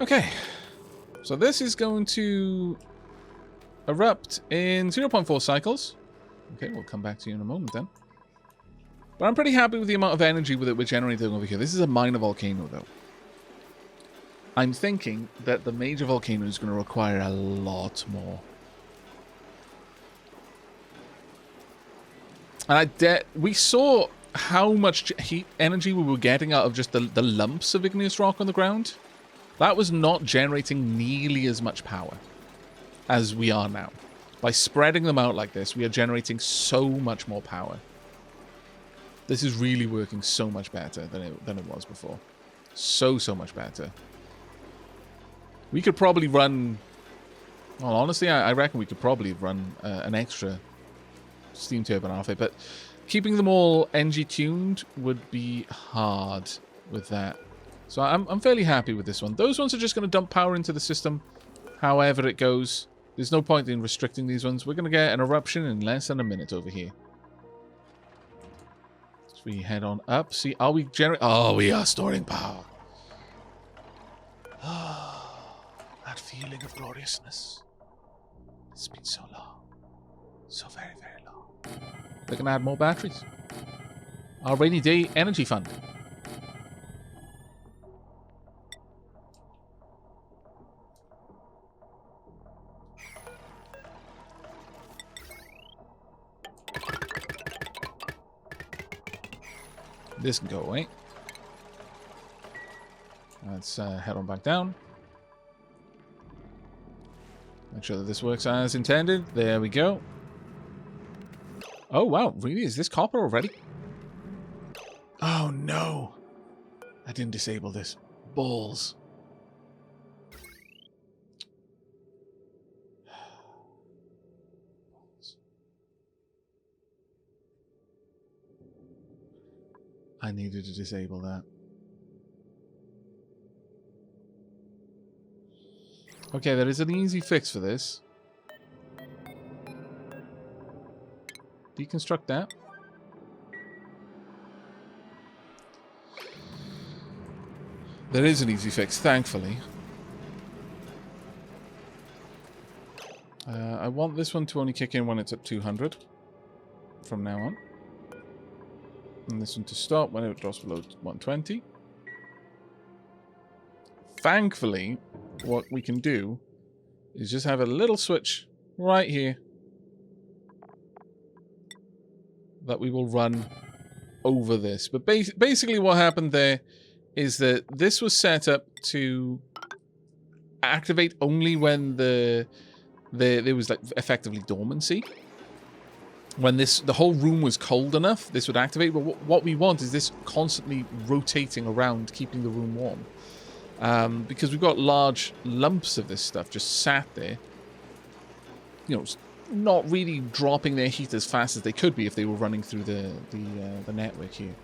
Okay. So this is going to erupt in 0.4 cycles. Okay, we'll come back to you in a moment then. But I'm pretty happy with the amount of energy that we're generating over here. This is a minor volcano, though. I'm thinking that the major volcano is going to require a lot more. And we saw how much heat energy we were getting out of just the lumps of igneous rock on the ground. That was not generating nearly as much power as we are now. By spreading them out like this, we are generating so much more power. This is really working so much better than it was before. So much better. We could probably run... Well, honestly, I reckon we could probably run an extra steam turbine off it, but keeping them all NG tuned would be hard with that. So I'm fairly happy with this one. Those ones are just going to dump power into the system however it goes. There's no point in restricting these ones. We're going to get an eruption in less than a minute over here. So we head on up. See, are we generating... Oh, we are storing power. That feeling of gloriousness. It's been so long. So very, very long. We're going to add more batteries. Our rainy day energy fund. This can go away. Let's head on back down. Make sure that this works as intended. There we go. Oh, wow. Really? Is this copper already? Oh, no. I didn't disable this. Balls. I needed to disable that. Okay, there is an easy fix for this. Deconstruct that. There is an easy fix, thankfully. I want this one to only kick in when it's at 200 from now on. And this one to stop when it drops below 120. Thankfully, what we can do is just have a little switch right here that we will run over this. But basically what happened there is that this was set up to activate only when there was like effectively dormancy. When the whole room was cold enough, this would activate. But what we want is this constantly rotating around, keeping the room warm. Because we've got large lumps of this stuff just sat there. You know, not really dropping their heat as fast as they could be if they were running through the network here.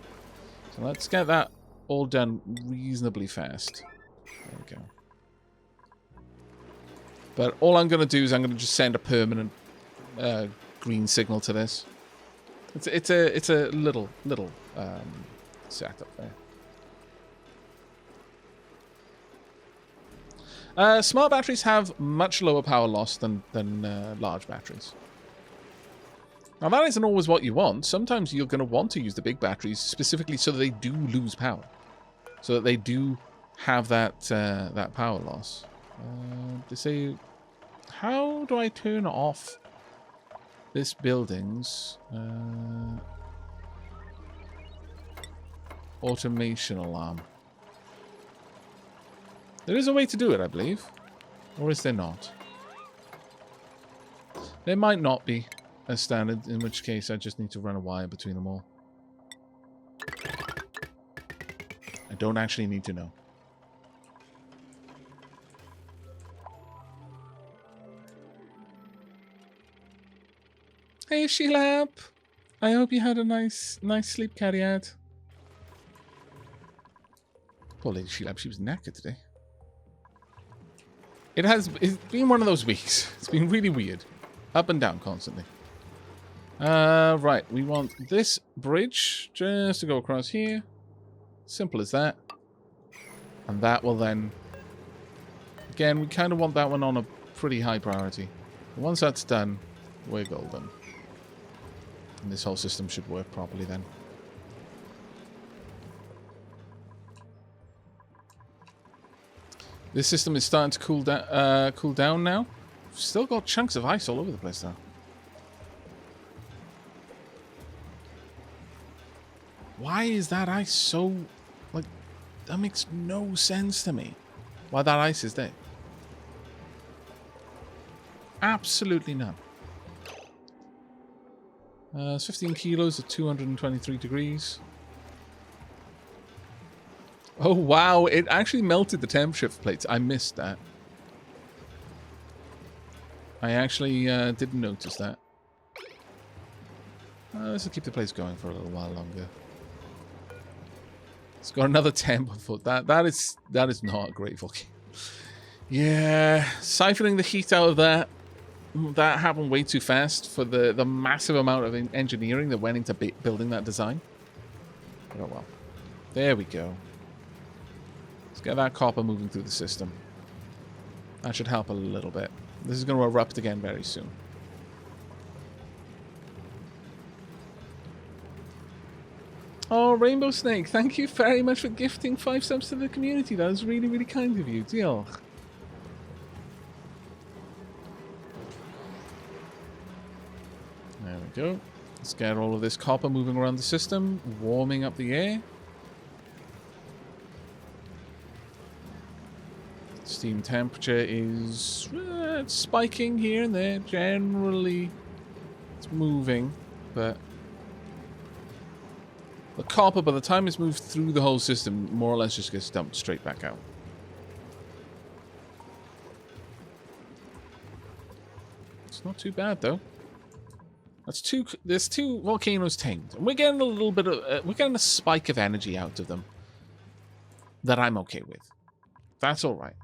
So let's get that all done reasonably fast. There we go. But all I'm going to do is I'm going to just send a permanent green signal to this. It's a little setup there. Smart batteries have much lower power loss than large batteries. Now that isn't always what you want. Sometimes you're going to want to use the big batteries specifically so that they do lose power, so that they do have that that power loss. They say, how do I turn off this building's automation alarm? There is a way to do it, I believe. Or is there not? There might not be as standard, in which case I just need to run a wire between them all. I don't actually need to know. Hey, Sheila! I hope you had a nice sleep, Carriad. Poor Lady Sheila, she was knackered today. It's been one of those weeks. It's been really weird. Up and down constantly. Right, we want this bridge just to go across here. Simple as that. And that will then Again, we kind of want that one on a pretty high priority. Once that's done, we're golden. And this whole system should work properly then. This system is starting to cool down now. We've still got chunks of ice all over the place though. Why is that ice so... like, that makes no sense to me. Why that ice is there. Absolutely none. It's 15 kilos at 223 degrees. Oh, wow. It actually melted the temp shift plates. I missed that. I actually didn't notice that. Let's keep the place going for a little while longer. It's got another temp foot. That is not a great volcano. Yeah, siphoning the heat out of that happened way too fast for the massive amount of engineering that went into building that design. But oh well. There we go. Let's get that copper moving through the system. That should help a little bit. This is going to erupt again very soon. Oh, Rainbow Snake, thank you very much for gifting 5 subs to the community. That was really, really kind of you. Deal. There we go. Let's get all of this copper moving around the system, warming up the air. Steam temperature is it's spiking here and there. Generally, it's moving, but the copper, by the time it's moved through the whole system, more or less just gets dumped straight back out. It's not too bad though. There's 2 volcanoes tamed, and we're getting a little bit of we're getting a spike of energy out of them that I'm okay with. That's all right.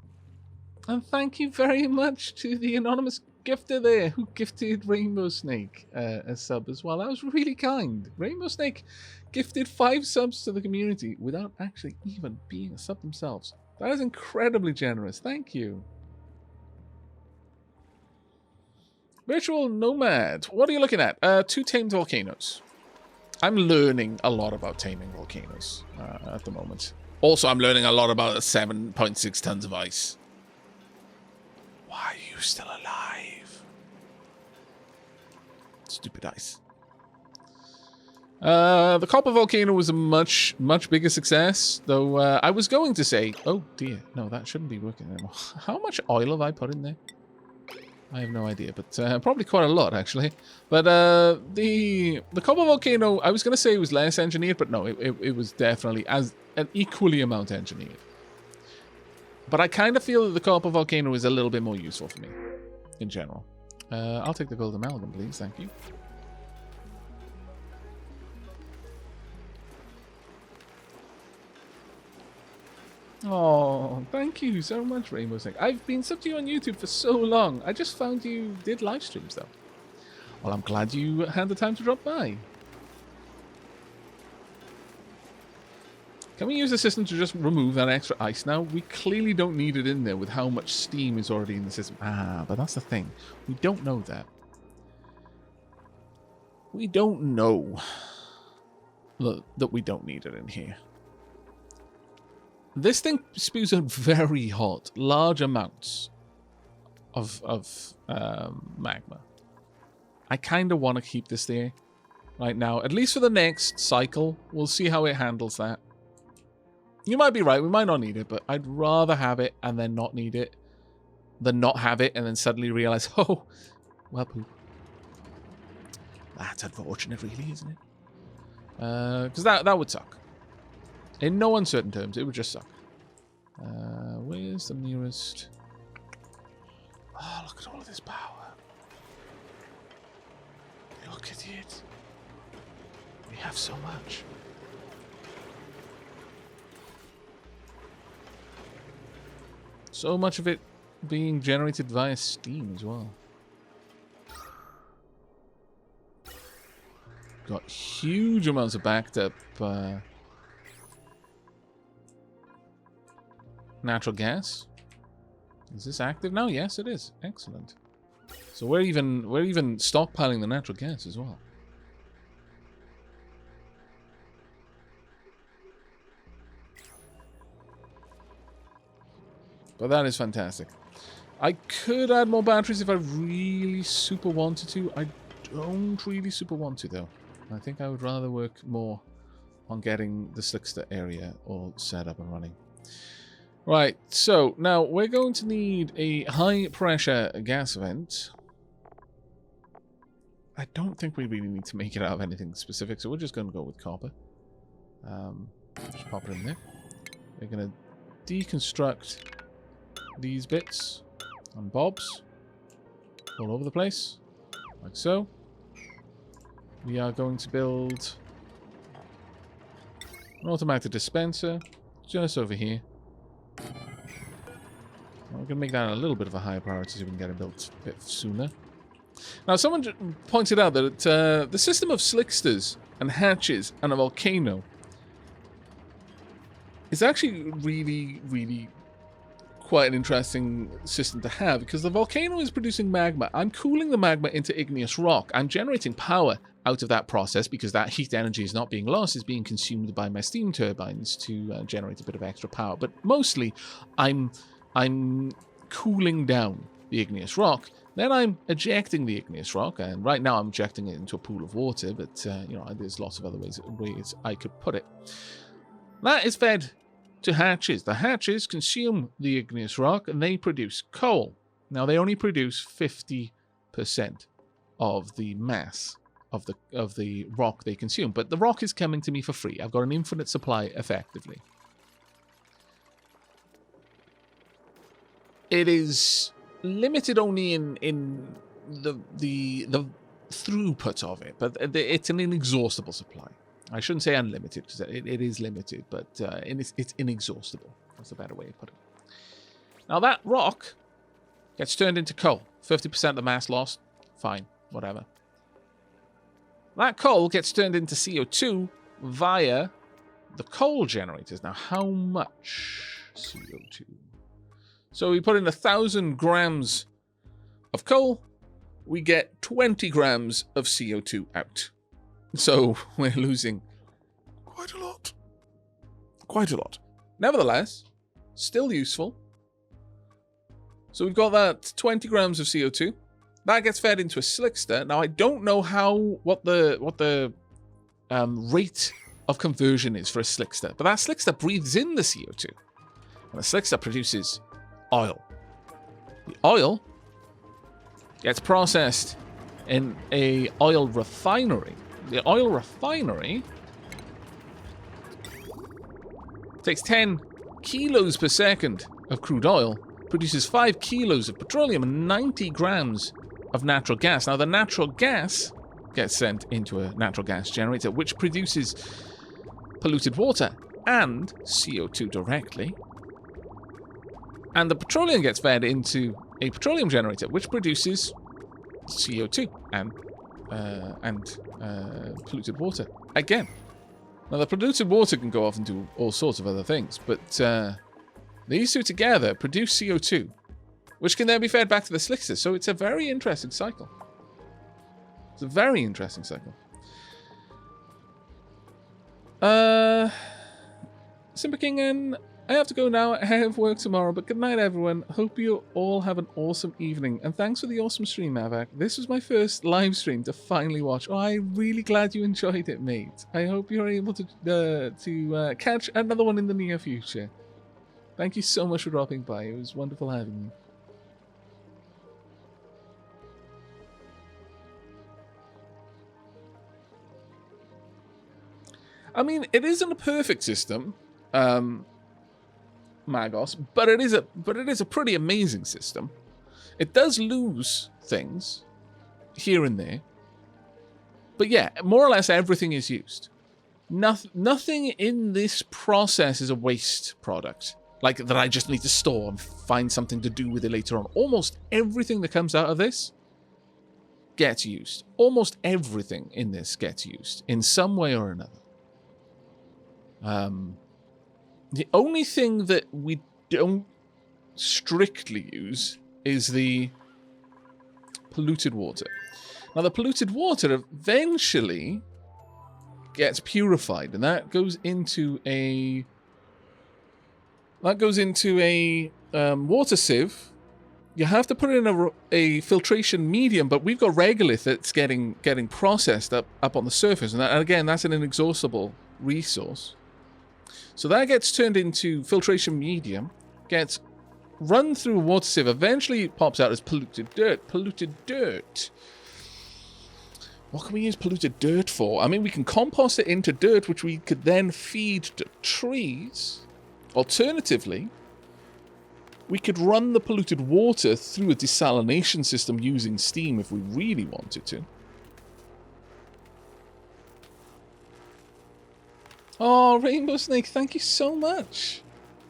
And thank you very much to the anonymous gifter there who gifted Rainbow Snake a sub as well. That was really kind. Rainbow Snake gifted 5 subs to the community without actually even being a sub themselves. That is incredibly generous. Thank you. Virtual Nomad. What are you looking at? 2 tamed volcanoes. I'm learning a lot about taming volcanoes at the moment. Also, I'm learning a lot about 7.6 tons of ice. Why are you still alive? Stupid ice. The copper volcano was a much bigger success, though I was going to say... Oh dear, no, that shouldn't be working anymore. How much oil have I put in there? I have no idea, but probably quite a lot, actually. But the copper volcano, I was going to say it was less engineered, but no, it was definitely as an equally amount engineered. But I kind of feel that the copper volcano is a little bit more useful for me, in general. I'll take the gold amalgam, please. Thank you. Oh, thank you so much, Rainbow Snake. I've been subbed to you on YouTube for so long. I just found you did live streams, though. Well, I'm glad you had the time to drop by. Can we use the system to just remove that extra ice now? We clearly don't need it in there with how much steam is already in the system. Ah, but that's the thing. We don't know that. We don't know that we don't need it in here. This thing spews out very hot, large amounts of magma. I kind of want to keep this there right now, at least for the next cycle. We'll see how it handles that. You might be right, we might not need it, but I'd rather have it and then not need it than not have it and then suddenly realize, oh, well, poop. That's unfortunate, really, isn't it? Because that would suck. In no uncertain terms, it would just suck. Where's the nearest... Oh, look at all of this power. Look at it. We have so much. So much of it being generated via steam as well. Got huge amounts of backed up natural gas. Is this active now? Yes, it is. Excellent. So we're even stockpiling the natural gas as well. But that is fantastic. I could add more batteries if I really super wanted to. I don't really super want to, though. I think I would rather work more on getting the slickster area all set up and running. Right, so now we're going to need a high-pressure gas vent. I don't think we really need to make it out of anything specific, so we're just going to go with copper. Just pop it in there. We're going to deconstruct these bits and bobs all over the place, like so. We are going to build an automatic dispenser just over here. We're going to make that a little bit of a higher priority so we can get it built a bit sooner. Now, someone pointed out that the system of slicksters and hatches and a volcano is actually really, really quite an interesting system to have, because the volcano is producing magma. I'm cooling the magma into igneous rock. I'm generating power out of that process because that heat energy is not being lost, it's being consumed by my steam turbines to generate a bit of extra power. But mostly, I'm cooling down the igneous rock. Then I'm ejecting the igneous rock, and right now I'm ejecting it into a pool of water, but you know, there's lots of other ways I could put it. That is fed to hatches. The hatches consume the igneous rock and they produce coal. Now they only produce 50% of the mass of the rock they consume, but the rock is coming to me for free. I've got an infinite supply effectively. It is limited only in the throughput of it, but it's an inexhaustible supply. I shouldn't say unlimited, because it is limited, but it's inexhaustible. That's a better way to put it. Now that rock gets turned into coal. 50% of the mass lost. Fine, whatever. That coal gets turned into CO2 via the coal generators. Now, how much CO2? So we put in 1,000 grams of coal, we get 20 grams of CO2 out. So we're losing quite a lot. Quite a lot. Nevertheless, still useful. So we've got that 20 grams of CO2. That gets fed into a slickster. Now I don't know what the rate of conversion is for a slickster, but that slickster breathes in the CO2, and the slickster produces oil. The oil gets processed in a oil refinery. The oil refinery takes 10 kilos per second of crude oil, produces 5 kilos of petroleum and 90 grams of natural gas. Now, the natural gas gets sent into a natural gas generator, which produces polluted water and CO2 directly. And the petroleum gets fed into a petroleum generator, which produces CO2 and polluted water again. Now, the polluted water can go off and do all sorts of other things, but these two together produce CO2, which can then be fed back to the slickster. So it's a very interesting cycle. It's a very interesting cycle. Simba King, and I have to go now. I have work tomorrow, but good night, everyone. Hope you all have an awesome evening, and thanks for the awesome stream, Aavak. This was my first live stream to finally watch. Oh, I'm really glad you enjoyed it, mate. I hope you're able to catch another one in the near future. Thank you so much for dropping by. It was wonderful having you. I mean, it isn't a perfect system, Magos, but it is a pretty amazing system. It does lose things here and there, but yeah, more or less everything is used. Nothing in this process is a waste product, like that I just need to store and find something to do with it later on. Almost everything that comes out of this gets used. Almost everything in this gets used in some way or another. The only thing that we don't strictly use is the polluted water. Now, the polluted water eventually gets purified, and that goes into a water sieve. You have to put it in a filtration medium, but we've got regolith that's getting processed up on the surface, and again, that's an inexhaustible resource. So that gets turned into filtration medium, gets run through a water sieve, eventually it pops out as polluted dirt. Polluted dirt. What can we use polluted dirt for? I mean, we can compost it into dirt, which we could then feed to trees. Alternatively, we could run the polluted water through a desalination system using steam if we really wanted to. Oh, Rainbow Snake, thank you so much.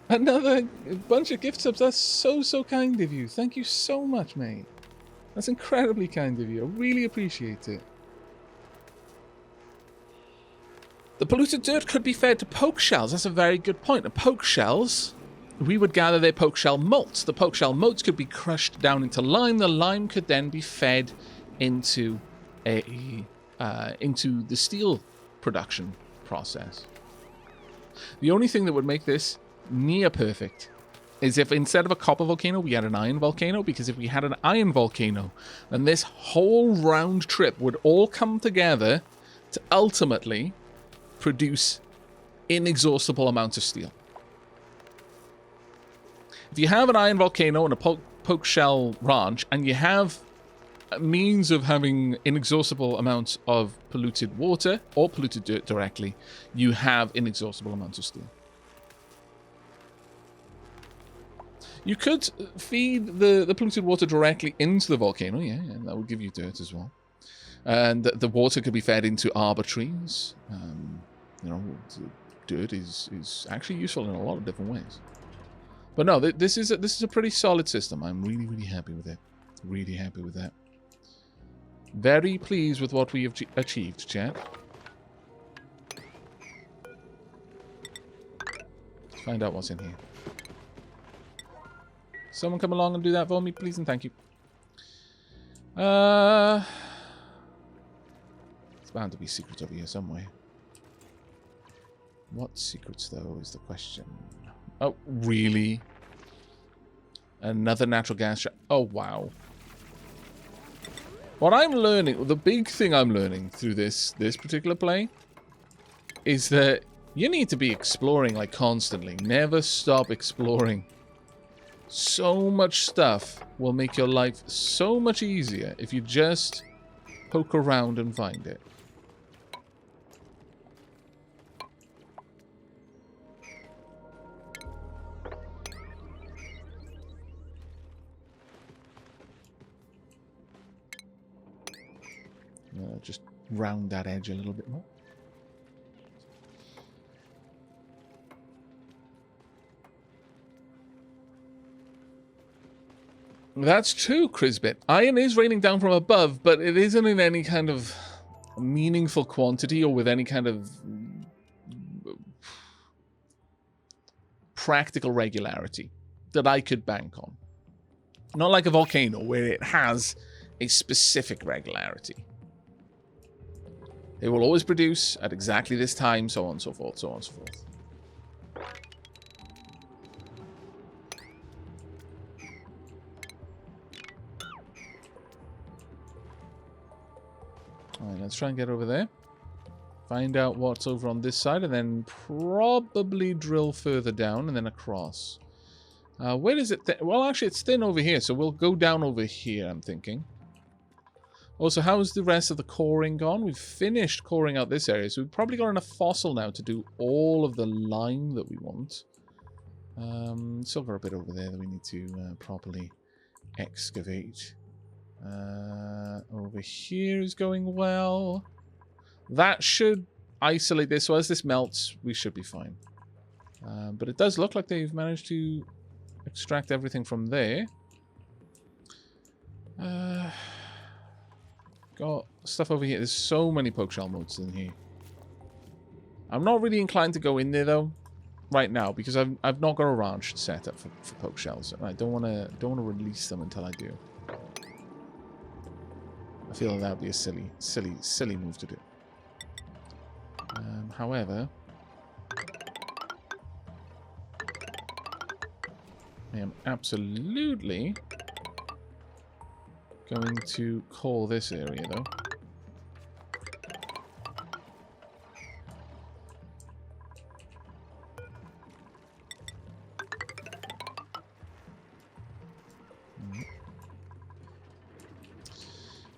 Another bunch of gift subs. That's so kind of you. Thank you so much, mate. That's incredibly kind of you. I really appreciate it. The polluted dirt could be fed to poke shells. That's a very good point. The poke shells, we would gather their poke shell motes. The poke shell motes could be crushed down into lime. The lime could then be fed into the steel production process. The only thing that would make this near perfect is if instead of a copper volcano, we had an iron volcano, because if we had an iron volcano, then this whole round trip would all come together to ultimately produce inexhaustible amounts of steel. If you have an iron volcano and a poke shell ranch, and you have a means of having inexhaustible amounts of polluted water or polluted dirt directly, you have inexhaustible amounts of steel. You could feed the polluted water directly into the volcano, yeah, and that would give you dirt as well. And the water could be fed into arbor trees. You know, dirt is actually useful in a lot of different ways. But no, this is a pretty solid system. I'm really happy with it. Really happy with that. Very pleased with what we have achieved, chat. Let's find out what's in here. Someone come along and do that for me, please and thank you. It's bound to be secrets over here somewhere. What secrets, though, is the question. Oh, really? Another natural gas... Oh, wow. What I'm learning... The big thing I'm learning through this particular play is that you need to be exploring, like, constantly. Never stop exploring. So much stuff will make your life so much easier if you just poke around and find it. Just round that edge a little bit more. That's true, Crisbit. Iron is raining down from above, but it isn't in any kind of meaningful quantity or with any kind of practical regularity that I could bank on. Not like a volcano where it has a specific regularity. They will always produce at exactly this time, so on and so forth, so on and so forth. Alright, let's try and get over there. Find out what's over on this side, and then probably drill further down and then across. Where is it? Well, actually, it's thin over here, so we'll go down over here, I'm thinking. Also, how's the rest of the coring gone? We've finished coring out this area, so we've probably got enough fossil now to do all of the lime that we want. Still got a bit over there that we need to properly excavate. Over here is going well. That should isolate this, so as this melts, we should be fine. But it does look like they've managed to extract everything from there. Got stuff over here. There's so many poke shell modes in here. I'm not really inclined to go in there, though. right now because I've not got a ranch set up for poke shells. I don't want to release them until I do. I feel that would be a silly move to do. However, I am absolutely going to call this area, though.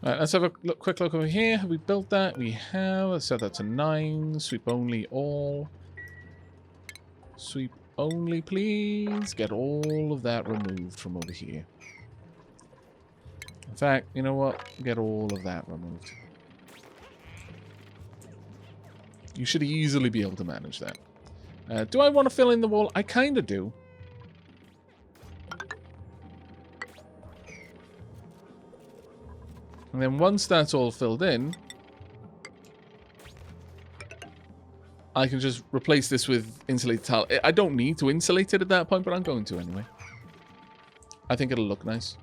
Right, let's have a quick look over here. Have we built that? We have. Let's set that to 9. Sweep only all. Sweep only, please. Get all of that removed from over here. In fact, you know what? Get all of that removed. You should easily be able to manage that. Do I want to fill in the wall? I kind of do. And then once that's all filled in, I can just replace this with insulated tile. I don't need to insulate it at that point, but I'm going to anyway. I think it'll look nice.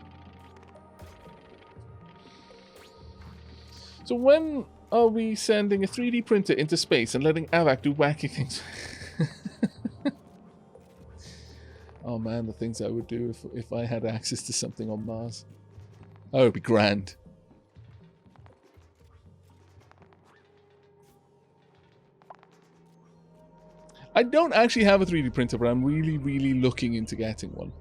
So when are we sending a 3D printer into space and letting Aavak do wacky things? Oh man, the things I would do if I had access to something on Mars. Oh, it'd be grand. I don't actually have a 3D printer, but I'm really looking into getting one.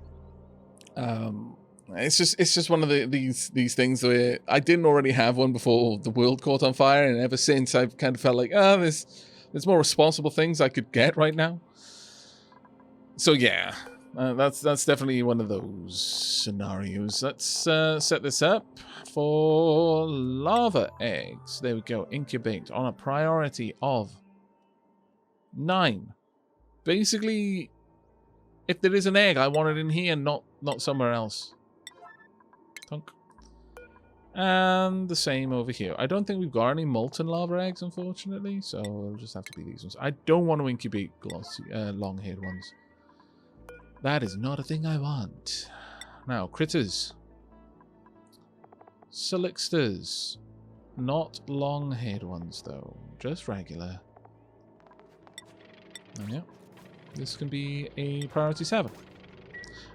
It's just one of these things where I didn't already have one before the world caught on fire, and ever since I've kind of felt like, there's more responsible things I could get right now. So yeah, that's definitely one of those scenarios. Let's set this up for lava eggs. There we go. Incubate on a priority of 9. Basically, if there is an egg, I want it in here, not somewhere else. Thunk. And the same over here. I don't think we've got any molten lava eggs, unfortunately, so it'll just have to be these ones. I don't want to incubate glossy, long-haired ones. That is not a thing I want. Now, critters. Solixters. Not long-haired ones, though. Just regular. Oh, yeah. This can be a priority 7.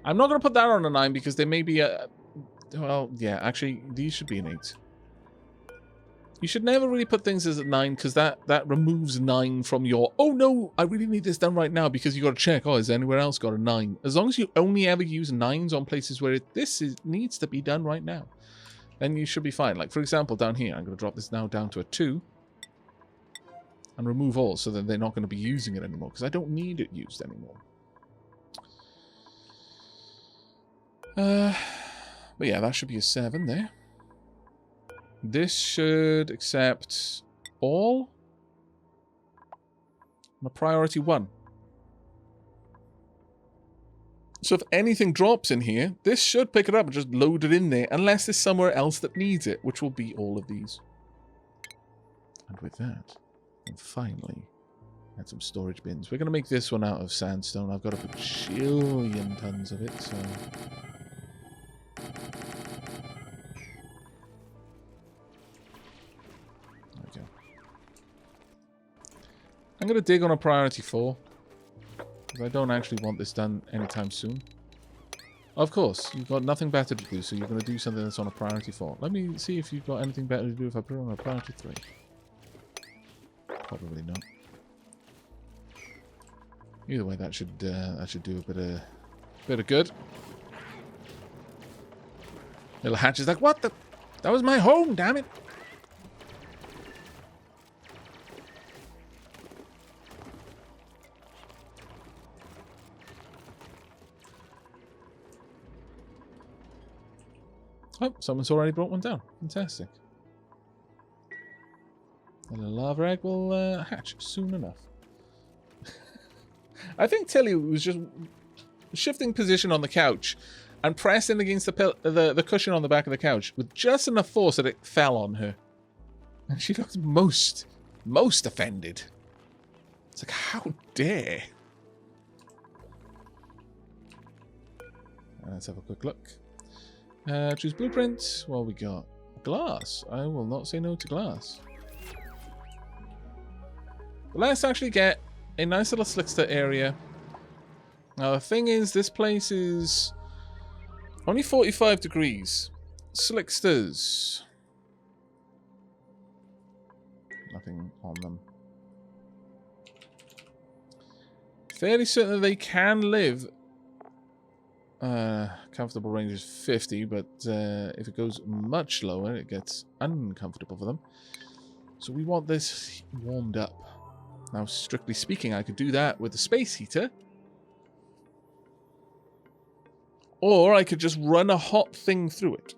I'm not going to put that on a 9 because they may be a... Well, yeah, actually, these should be an 8. You should never really put things as a 9 because that removes 9 from your... Oh, no, I really need this done right now because you got to check. Oh, has anywhere else got a 9? As long as you only ever use 9s on places where needs to be done right now, then you should be fine. Like, for example, down here, I'm going to drop this now down to a 2. And remove all so that they're not going to be using it anymore because I don't need it used anymore. But yeah, that should be a 7 there. This should accept all. On a priority 1. So if anything drops in here, this should pick it up and just load it in there unless there's somewhere else that needs it, which will be all of these. And with that... And finally, add some storage bins. We're going to make this one out of sandstone. I've got a bajillion tons of it, so... There we go. I'm going to dig on a priority 4. Because I don't actually want this done anytime soon. Of course, you've got nothing better to do, so you're going to do something that's on a priority 4. Let me see if you've got anything better to do if I put it on a priority 3. Probably not. Either way, that should do a bit of good. Little Hatch is like, what the? That was my home, damn it! Oh, someone's already brought one down. Fantastic. And the lava egg will hatch soon enough. I think Tilly was just shifting position on the couch and pressing against the cushion on the back of the couch with just enough force that it fell on her. And she looked most offended. It's like, how dare? Let's have a quick look. Choose blueprint. Well, we got glass. I will not say no to glass. But let's actually get a nice little slickster area. Now, the thing is, this place is only 45 degrees. Slicksters. Nothing on them. Fairly certain that they can live. Comfortable range is 50, but if it goes much lower, it gets uncomfortable for them. So we want this warmed up. Now, strictly speaking, I could do that with the space heater. Or I could just run a hot thing through it.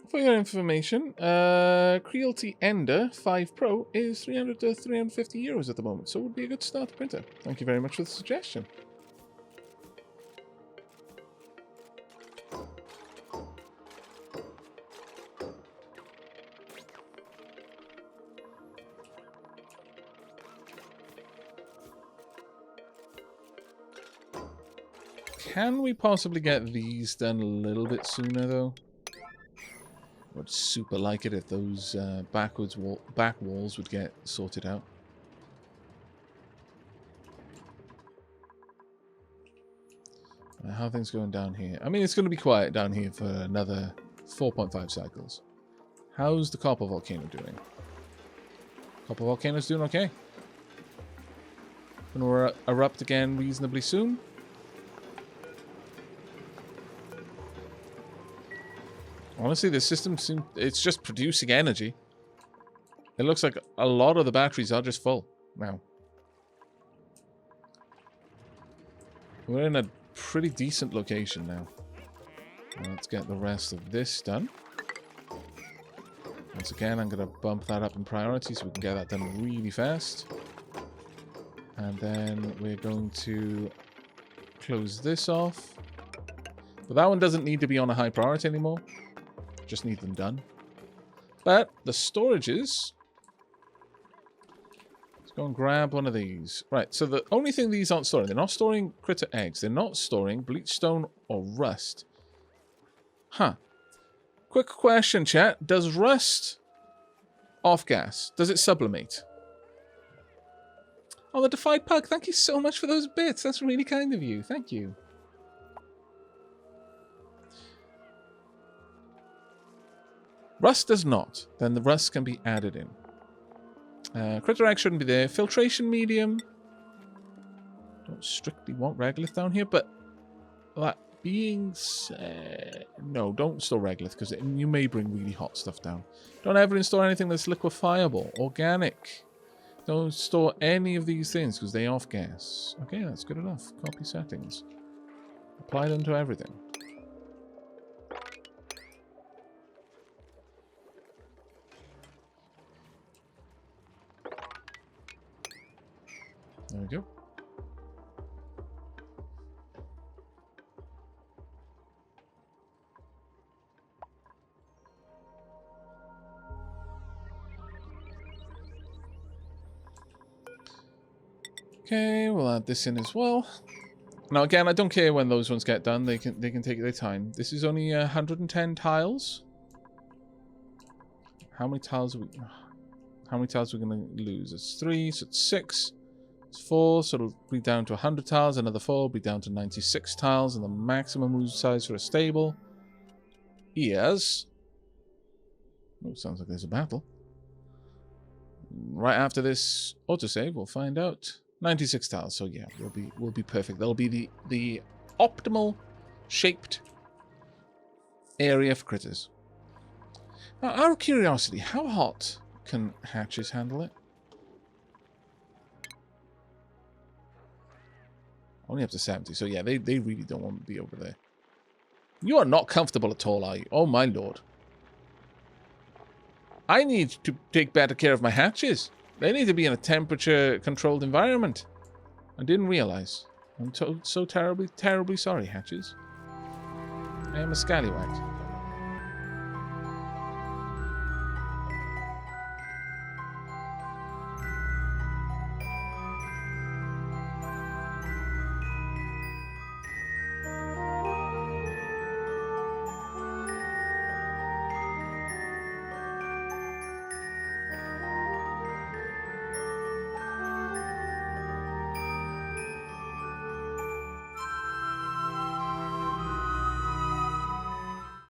For your information, Creality Ender 5 Pro is 300 to 350 euros at the moment, so it would be a good starter printer. Thank you very much for the suggestion. Can we possibly get these done a little bit sooner, though? Would super like it if those back walls would get sorted out. How are things going down here? I mean, it's going to be quiet down here for another 4.5 cycles. How's the copper volcano doing? Copper volcano's doing okay. Going to erupt again reasonably soon. Honestly, the system it's just producing energy. It looks like a lot of the batteries are just full now. We're in a pretty decent location now. Let's get the rest of this done. Once again, I'm going to bump that up in priority so we can get that done really fast. And then we're going to close this off. But that one doesn't need to be on a high priority anymore. Just need them done. But the storages... Let's go and grab one of these. Right, so the only thing these aren't storing, they're not storing critter eggs. They're not storing bleachstone or rust. Huh. Quick question, chat. Does rust off-gas? Does it sublimate? Oh, the Defied Pug, thank you so much for those bits. That's really kind of you. Thank you. Rust does not. Then the rust can be added in. Critter egg shouldn't be there. Filtration medium. Don't strictly want regolith down here, but that being said... No, don't store regolith, because you may bring really hot stuff down. Don't ever install anything that's liquefiable. Organic. Don't store any of these things, because they off-gas. Okay, that's good enough. Copy settings. Apply them to everything. There we go. Okay, we'll add this in as well. Now again, I don't care when those ones get done. They can take their time. This is only 110 tiles. How many tiles are we? How many tiles are we going to lose? It's 3, so it's 6. It's 4, so it'll be down to 100 tiles. Another 4 will be down to 96 tiles, and the maximum room size for a stable is... Oh, sounds like there's a battle. Right after this autosave, we'll find out. 96 tiles, so yeah, we'll be perfect. That'll be the optimal shaped area for critters. Now, out of curiosity, how hot can hatches handle it? Only up to 70, so yeah, they really don't want to be over there. You are not comfortable at all, are you? Oh my lord. I need to take better care of my hatches. They need to be in a temperature-controlled environment. I didn't realize. I'm so terribly, terribly sorry, hatches. I am a scallywag.